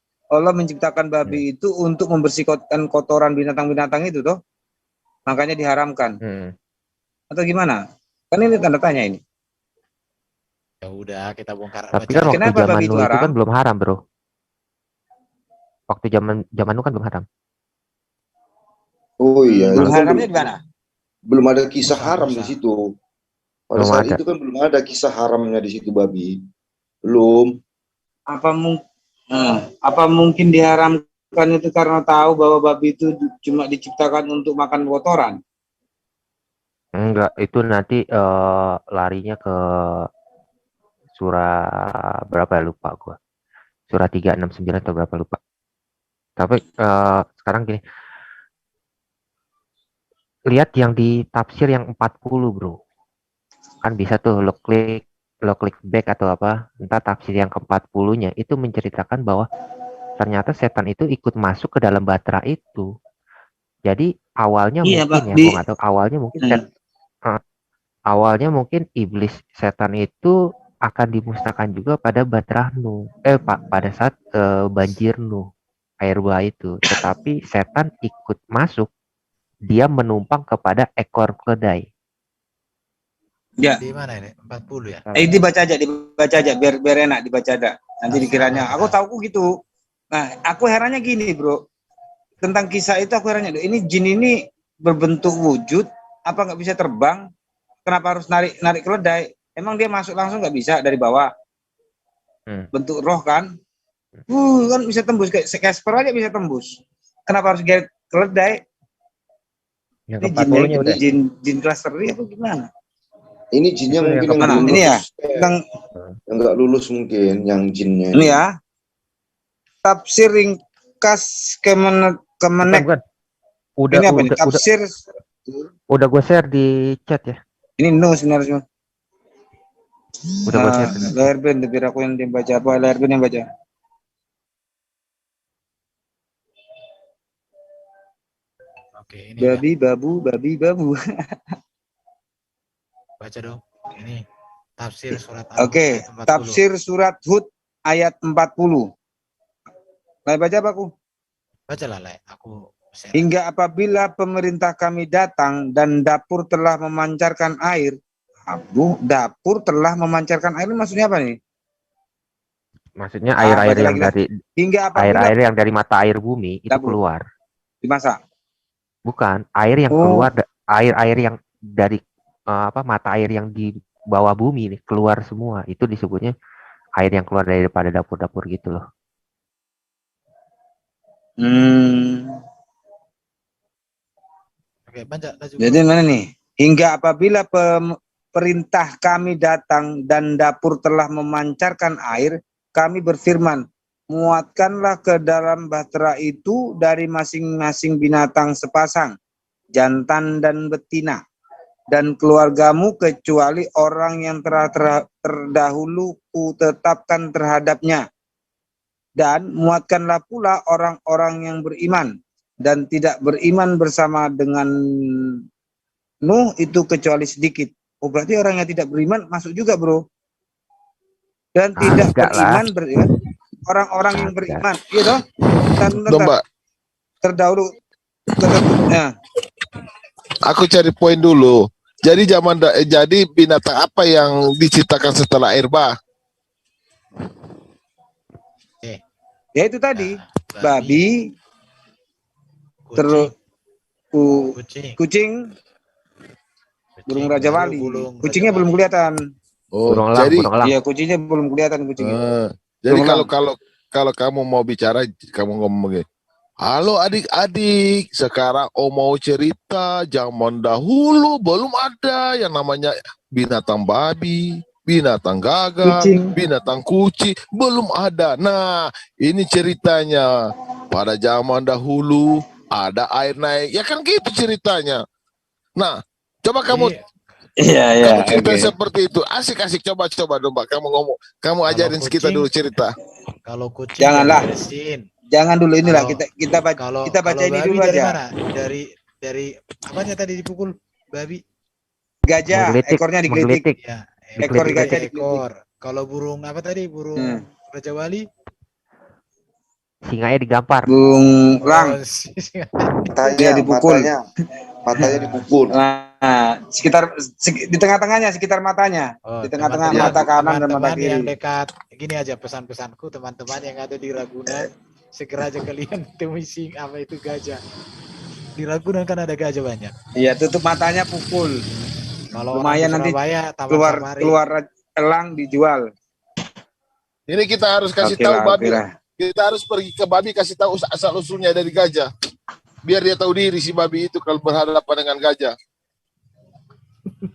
itu untuk membersihkan kotoran binatang-binatang itu toh. Makanya diharamkan. Atau gimana? Kan ini tanda tanya ini. Ya udah, kita bongkar. Tapi kan waktu zaman itu kan belum haram, bro. Waktu zaman itu kan belum haram. Oh iya. Belum haramnya di mana? Belum ada kisah haram di situ. Pada saat itu kan belum ada kisah haramnya di situ babi. Belum. Apa mungkin diharamkan itu karena tahu bahwa babi itu cuma diciptakan untuk makan kotoran? Enggak, itu nanti larinya ke surah berapa ya, lupa gua. Surah 369 atau berapa lupa. Tapi sekarang gini. lihat yang di tafsir yang 40, bro. Kan bisa tuh lo klik back atau apa, entah tafsir yang ke-40-nya itu menceritakan bahwa ternyata setan itu ikut masuk ke dalam batra itu. Jadi awalnya Iya, mungkin Pak. ya, gua nggak tahu, awalnya mungkin iblis setan itu akan dimusnahkan juga pada Batrah Nuh. Pada saat banjir Nuh, air bah itu. Tetapi setan ikut masuk, dia menumpang kepada ekor keledai. Ya. Di mana ini? 40 ya? Dibaca aja biar enak dibaca aja. Nanti dikiranya aku tahu gitu. Nah, aku herannya gini, Bro. Tentang kisah itu aku herannya, ini jin ini berbentuk wujud, apa nggak bisa terbang? Kenapa harus narik keledai? Emang dia masuk langsung nggak bisa dari bawah? Bentuk roh kan? Kan bisa tembus, kayak Casper aja bisa tembus. Kenapa harus geret keledai? Yang Ini ke-40-nya udah. jin cluster ini apa gimana? Ini jinnya Itu mungkin yang yang Mana? belum Ini ya? lulus. Yang nggak lulus mungkin, yang jinnya. ini ya. Tafsir ringkas Kemenek. Bukan. Ini apa nih? Tafsir. Udah gue share di chat ya. Ini sebenarnya. Udah gue share. Lahir band, biar aku yang baca apa? Lahir band yang baca. Oke, ini babi babu. baca dong. Ini tafsir surat Oke, tafsir surat Hud ayat 40. Lai baca apa aku? Bacalah, Lai. Aku share. Hingga apabila pemerintah kami datang dan dapur telah memancarkan air. Dapur telah memancarkan air, maksudnya apa nih? Maksudnya air-air yang dari air-air yang dari mata air bumi itu keluar. Dimasak. Bukan, air yang keluar, air-air yang dari mata air yang di bawah bumi nih, keluar semua. Itu disebutnya air yang keluar daripada dapur-dapur gitu loh. Oke, baca. Jadi mana nih? Hingga apabila perintah kami datang dan dapur telah memancarkan air, kami berfirman, muatkanlah ke dalam bahtera itu dari masing-masing binatang sepasang, jantan dan betina, dan keluargamu kecuali orang yang terdahulu kutetapkan terhadapnya. Dan muatkanlah pula orang-orang yang beriman dan tidak beriman bersama dengan Nuh itu kecuali sedikit. Oh, berarti orang yang tidak beriman masuk juga, bro. Dan tidak beriman orang-orang yang beriman, iya dong. Terdahulu. Aku cari poin dulu. Jadi jadi binatang apa yang diciptakan setelah air bah? Ya itu tadi, babi, terus kucing, burung Raja Wali. Kucingnya belum kelihatan. Oh, jadi iya, kucingnya belum kelihatan kucingnya. Jadi kalau kamu mau bicara, kamu ngomong begini. Halo adik-adik, sekarang mau cerita zaman dahulu belum ada yang namanya binatang babi, binatang gagak, binatang kucing, belum ada. Nah, ini ceritanya. Pada zaman dahulu ada air naik, ya kan gitu ceritanya. Nah, coba kamu kamu cerita seperti itu. Asik-asik, coba dong, Mbak. Kamu ngomong, kamu ajarin kita dulu cerita. Kalau kucing janganlah. Jangan dulu, inilah kita baca ini dulu dari aja. Mana? Dari apanya tadi dipukul babi? Gajah, ekornya digelitik. Ya, ekor gajah ekor. Kalau burung apa tadi? Burung Raja Wali? Singanya digampar. Burung lang. Matanya dipukul. Matanya dipukul. Nah, di tengah-tengahnya, sekitar matanya. Di tengah-tengah mata kanan dan mata kiri. Yang dekat. Gini aja pesan-pesanku, teman-teman yang ada di Ragunan, segera aja kalian temui apa itu gajah. Di Ragunan kan ada gajah banyak. Iya, tutup matanya, pukul. Kalau lumayan nanti keluar elang dijual. Ini kita harus kasih tahu babi. Kita harus pergi ke babi, kasih tahu asal usulnya dari gajah. Biar dia tahu diri si babi itu kalau berhadapan dengan gajah.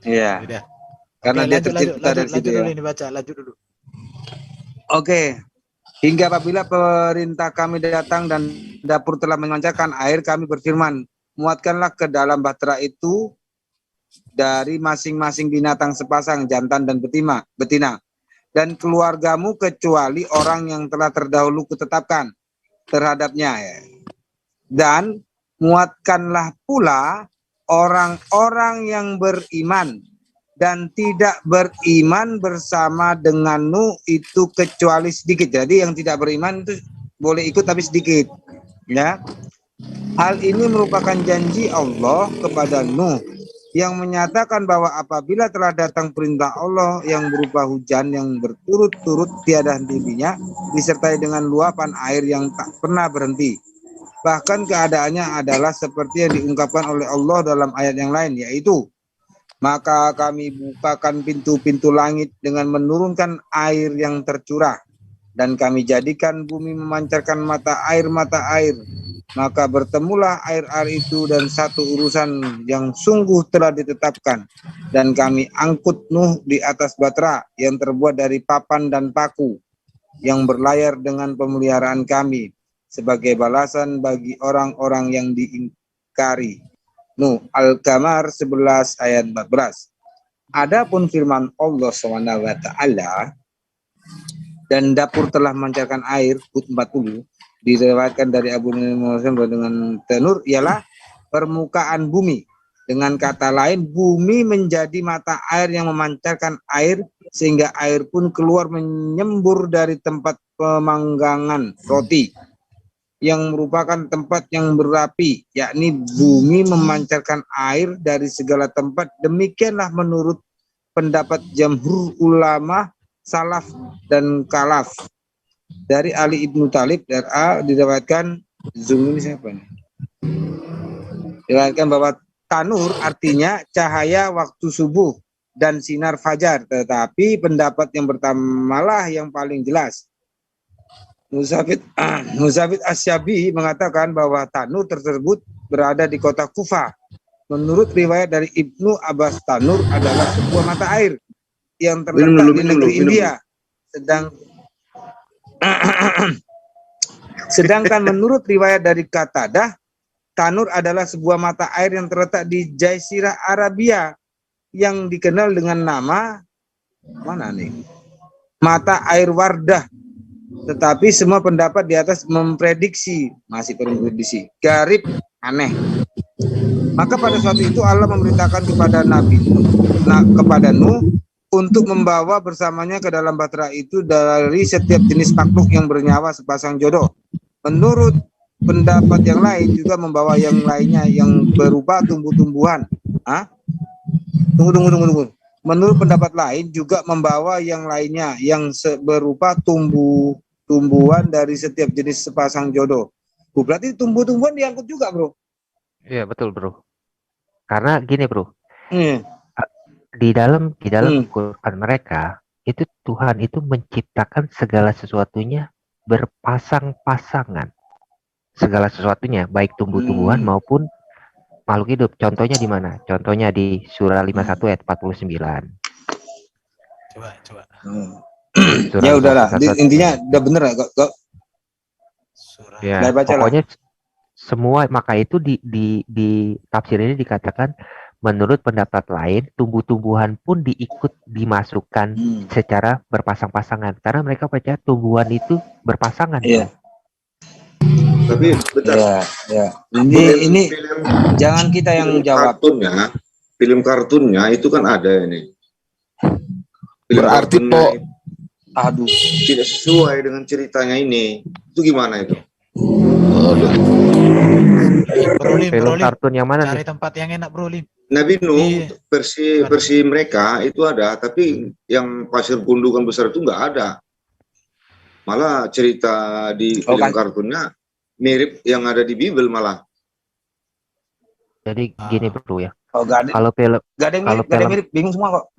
Iya. Karena dia tercipta dari situ ya. Ini baca, lanjut dulu. Oke. Hingga apabila perintah kami datang dan dapur telah memancarkan air, kami berfirman, muatkanlah ke dalam bahtera itu dari masing-masing binatang sepasang jantan dan betina dan keluargamu kecuali orang yang telah terdahulu kutetapkan terhadapnya ya. Dan muatkanlah pula orang-orang yang beriman dan tidak beriman bersama denganmu itu kecuali sedikit. Jadi yang tidak beriman itu boleh ikut tapi sedikit ya. Hal ini merupakan janji Allah kepada Nuh yang menyatakan bahwa apabila telah datang perintah Allah yang berupa hujan yang berturut-turut tiada hentinya disertai dengan luapan air yang tak pernah berhenti. Bahkan keadaannya adalah seperti yang diungkapkan oleh Allah dalam ayat yang lain, yaitu maka kami bukakan pintu-pintu langit dengan menurunkan air yang tercurah dan kami jadikan bumi memancarkan mata air maka bertemulah air-air itu dan satu urusan yang sungguh telah ditetapkan dan kami angkut Nuh di atas bahtera yang terbuat dari papan dan paku yang berlayar dengan pemeliharaan kami sebagai balasan bagi orang-orang yang diingkari. Nuh Al-Qamar 11 ayat 14. Adapun firman Allah SWT, dan dapur telah memancarkan air, Hud 40, diriwayatkan dari Abu Hurairah dengan tenur ialah permukaan bumi. Dengan kata lain, bumi menjadi mata air yang memancarkan air sehingga air pun keluar menyembur dari tempat pemanggangan roti yang merupakan tempat yang berapi, yakni bumi memancarkan air dari segala tempat. Demikianlah menurut pendapat jamhur ulama salaf dan kalaf. Dari Ali Ibnu Talib dan diriwayatkan Zum ini siapa nih? Diriwayatkan bahwa tanur artinya cahaya waktu subuh dan sinar fajar, tetapi pendapat yang pertamalah yang paling jelas. Muzafid Asy-Syabi'i mengatakan bahwa tanur tersebut berada di kota Kufah. Menurut riwayat dari Ibnu Abbas, tanur adalah sebuah mata air yang terletak di negeri India. Sedangkan menurut riwayat dari Qatadah, tanur adalah sebuah mata air yang terletak di Jazirah Arabia yang dikenal dengan nama mata air Wardah. Tetapi semua pendapat di atas memprediksi, masih prediksi, garib, aneh. Maka pada suatu itu Allah memerintahkan kepada kepada Nuh untuk membawa bersamanya ke dalam bahtera itu dari setiap jenis makhluk yang bernyawa sepasang jodoh. Menurut pendapat yang lain juga membawa yang lainnya yang berupa tumbuh-tumbuhan. Tunggu. Menurut pendapat lain juga membawa yang lainnya yang berupa tumbuhan dari setiap jenis sepasang jodoh. Berarti tumbuh-tumbuhan diangkut juga, bro? Iya betul, bro. Karena gini, bro. Di dalam Quran mereka itu Tuhan itu menciptakan segala sesuatunya berpasang-pasangan. Segala sesuatunya, baik tumbuh-tumbuhan maupun makhluk hidup. Contohnya di mana? Contohnya di surah 51 ayat 49. Coba. Ya udahlah, intinya udah bener kok. Ya, pokoknya semua, maka itu di tafsir ini dikatakan menurut pendapat lain tumbuh-tumbuhan pun dimasukkan secara berpasang-pasangan karena mereka percaya tumbuhan itu berpasangan. Iya. Tapi betul. Ya. Ini jangan kita yang jawab. Film kartunnya itu kan ada ini. Berarti tidak sesuai dengan ceritanya ini. Itu gimana itu? Film kartun yang mana? Cari tempat yang enak, Bro Lim. Nabi Nuh versi mereka itu ada, tapi yang pasir gundukan besar itu nggak ada. Malah cerita di film kartunnya mirip yang ada di Bible malah. Jadi gini, bro ya. Kalau mirip, bingung semua kok.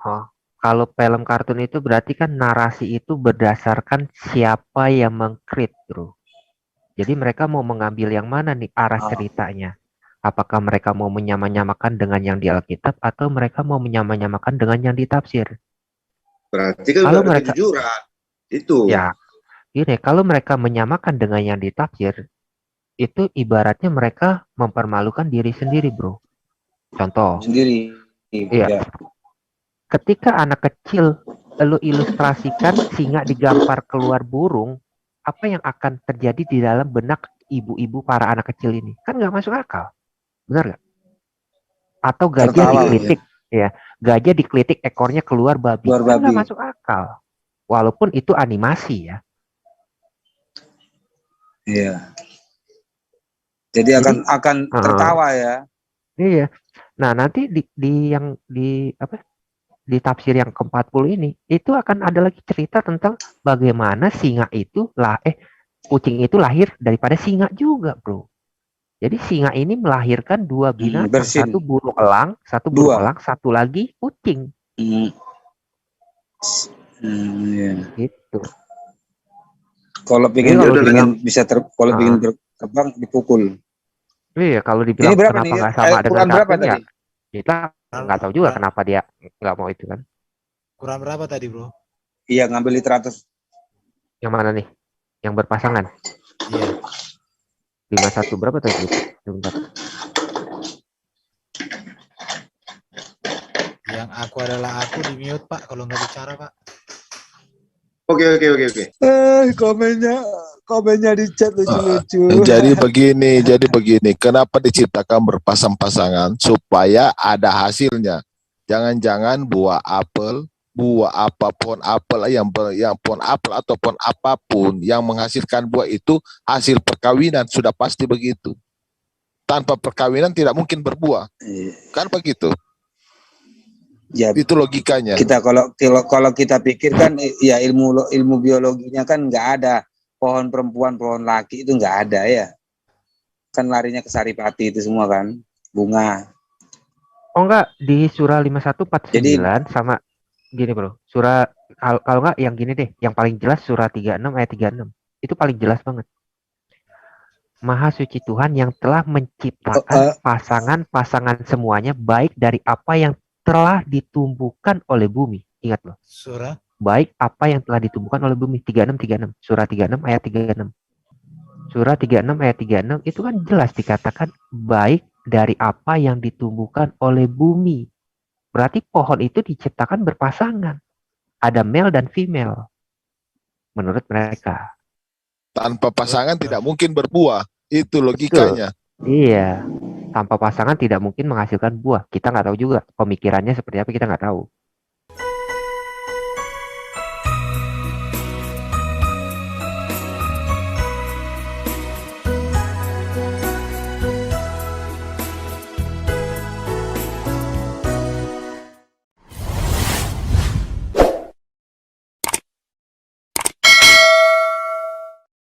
Kalau film kartun itu berarti kan narasi itu berdasarkan siapa yang mengcreate, bro. Jadi mereka mau mengambil yang mana nih arah ceritanya? Apakah mereka mau menyamakan dengan yang di Alkitab atau mereka mau menyamakan dengan yang ditafsir? Berarti kan kalau ada mereka kejujuran itu. Ya, gini, kalau mereka menyamakan dengan yang ditafsir, itu ibaratnya mereka mempermalukan diri sendiri, bro. Contoh, Sendiri. iya, ketika anak kecil lu ilustrasikan singa digampar keluar burung, apa yang akan terjadi di dalam benak ibu-ibu para anak kecil ini? Kan nggak masuk akal, benar nggak? Atau gajah Tertawa, dikelitik, ya, gajah dikelitik ekornya keluar babi, Keluar kan nggak babi. masuk akal. Walaupun itu animasi ya. Iya. Jadi akan tertawa ya. Iya. Nah, nanti di tafsir yang ke-40 ini itu akan ada lagi cerita tentang bagaimana singa itu kucing itu lahir daripada singa juga, bro. Jadi singa ini melahirkan dua binatang, bersin. satu burung elang, satu lagi kucing. Iya. Gitu. Kalau Jadi pengen terbang dipukul. Iya, kalau dibilang Ini berapa kenapa nih? nggak sama dengan Kurang berapa kartun ya, tadi? kita nggak tahu juga kenapa dia nggak mau itu kan. Kurang berapa tadi, bro? Iya, ngambil literatus. Yang mana nih? Yang berpasangan? Iya. 51 berapa tadi? Sebentar. Yang aku adalah aku di mute, Pak, kalau nggak bicara, Pak. Oke. Komennya di chat lucu-lucu. Jadi begini, kenapa diciptakan berpasang-pasangan supaya ada hasilnya. Jangan-jangan buah apel, pohon apel yang pohon apel atau pohon apapun yang menghasilkan buah itu hasil perkawinan, sudah pasti begitu. Tanpa perkawinan tidak mungkin berbuah. Kan begitu. Ya, itu logikanya. Kita kalau kita pikirkan ya ilmu biologinya kan nggak ada pohon perempuan, pohon laki itu nggak ada ya. Kan larinya ke saripati itu semua kan, bunga. Oh enggak, di surah 5149 Jadi, sama gini, bro. Surah kalau enggak yang gini deh, yang paling jelas surah 36 ayat 36. Itu paling jelas banget. Maha suci Tuhan yang telah menciptakan pasangan-pasangan semuanya baik dari apa yang telah ditumbuhkan oleh bumi. Ingat loh. Surah baik apa yang telah ditumbuhkan oleh bumi. 36. Surah 36 ayat 36. Surah 36 ayat 36 itu kan jelas dikatakan baik dari apa yang ditumbuhkan oleh bumi. Berarti pohon itu diciptakan berpasangan. Ada male dan female. Menurut mereka. Tanpa pasangan tidak mungkin berbuah. Itu logikanya. Betul. Iya. Tanpa pasangan tidak mungkin menghasilkan buah. Kita nggak tahu juga pemikirannya seperti apa, kita nggak tahu.